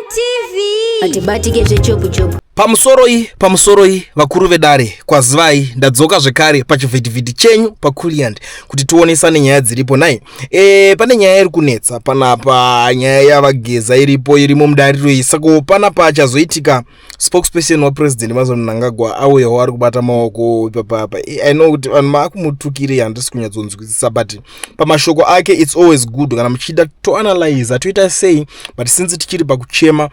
TV atibatike zvechopu pamusoro vakuru vedare kwazivai ndadzoka zvekare pachivhitivhiti chenyu pakuliand kuti tionesane nyaya dziripo nai. Pane nyaya iri kunetsa panapa, nyaya yavageza irimo mudariro iyi. Saka panapa achazoitika spokesperson wapresident Emmerson Mnangagwa auyawo ari kubata maoko ipapapa. I know kuti vanhu makumutukire handisi kunyatsonzwisisa, but pamashoko ake it's always good kana muchida toanalyze toita sei, but since tichiri pakuchema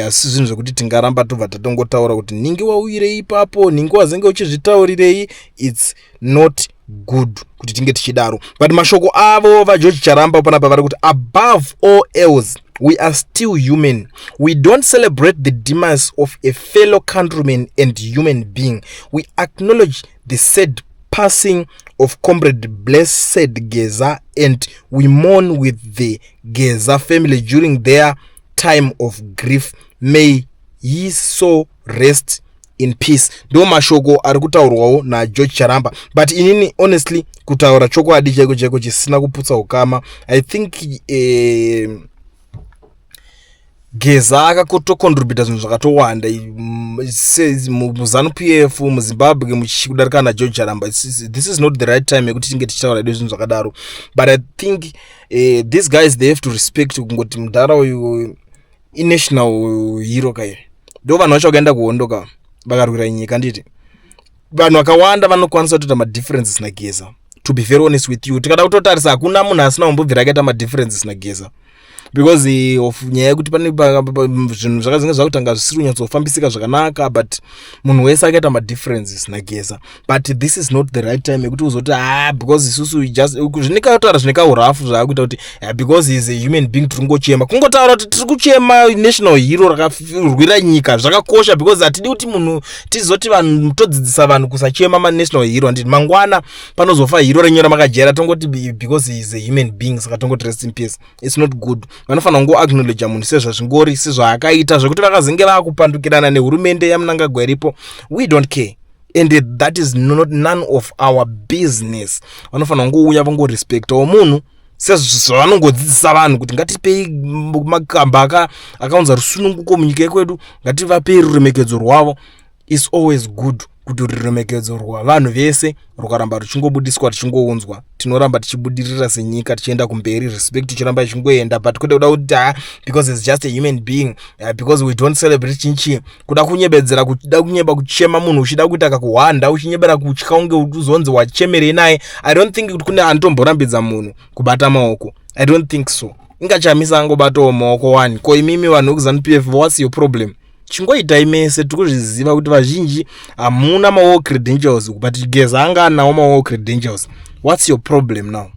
asi zvinhu zvekuti tingaramba tobva tatongotaura kuti ningi wauyirei ipapo, ningi wazenge uchizvitaurirei, it's not good kuti tinge tichidaro. But mashoko avo vaJoji Charamba panapa vari kuti above all else we are still human. We don't celebrate the demise of a fellow countryman and human being. We acknowledge the sad passing of Comrade Blessed Geza and we mourn with the Geza family during their time of grief. May he so rest in peace. Ndo mashoko ari kutaurwawo naJoji Charamba, but inini honestly kutaura chokwadi cheko chisina kuputsa ukama. I think Geza akakotokontribita zvinhu zvakatowanda muzanu PF muZimbabwe muchikudarika naJoji Charamba. This is not the right time yekuti tinge tichitaura zvinhu zvakadaro, but I think these guys they have to respect kungoti mudhara uyu inational hero kai. Ndo vanhu vacho vakaenda kuondoka vakarwira nyika nditi. Vanhu vakawanda vanokwanisa kutoita madifferences naGeza. To be very honest with you, tikada kutotarisa hakuna munhu asina kumbobvira akaita madifferences naGeza. Because of nyaya yekuti pane zvinhu zvakazinge zvakutanga zvisiri kunyatsofambisika zvakanaka, but munhu wese akaita madifferences naGeza. But this is not the right time yekuti uzoti because isusu just zvinekautaura zvinekaurafu zvaakuita kuti because he is a human being tiringochema. Kungotaura kuti tiri kuchema national hero rakarwira nyika zvakakosha, because hatidi kuti munhu tizoti vanhu todzidzisa vanhu kusachema national hero anditi mangwana panozofa hero renyora makajera tongoti because he is a human being saka tongoti rest in peace. It's not good. Vanofana ngo acknowledge munhu sezvazvingori sezvaakaita zvekuti vakazenge vakupandukirana nehurumende yaMnangagwa iripo. We don't care and that is none of our business. Vanofana ngouya vangorespectawo munhu sezvavanongodzidzisa vanhu kuti ngatipei makamba akaunza rusununguko munyika kwedu, ngativapei ruremekedzo rwavo. It's always good kuti ruremekedzo rwavanhu vese rukaramba ruchingobudiswa ruchingounzwa. Tinoramba tichibudirira senyika tichienda kumberi, respect tichiramba ichingoenda, but kuda kuti because it's just a human being, because we don't celebrate chinchi, kuda kunyebedzera kuda kunyeba kuchema munhu uchida kuita akakuhwanda uchinyebera kutya unge uzonzi wachemerei naye. I don't think kuti kune anotomborambidza munhu kubata maoko. I don't think so. Ingachamisa angobatawo maoko wani. Ko imimi vanhu kuzanu PF, what's your problem? Chingoitai mese tikuzviziva kuti vazhinji hamuna mawo credentials, but Geza anga anawo mawo credentials. What's your problem now?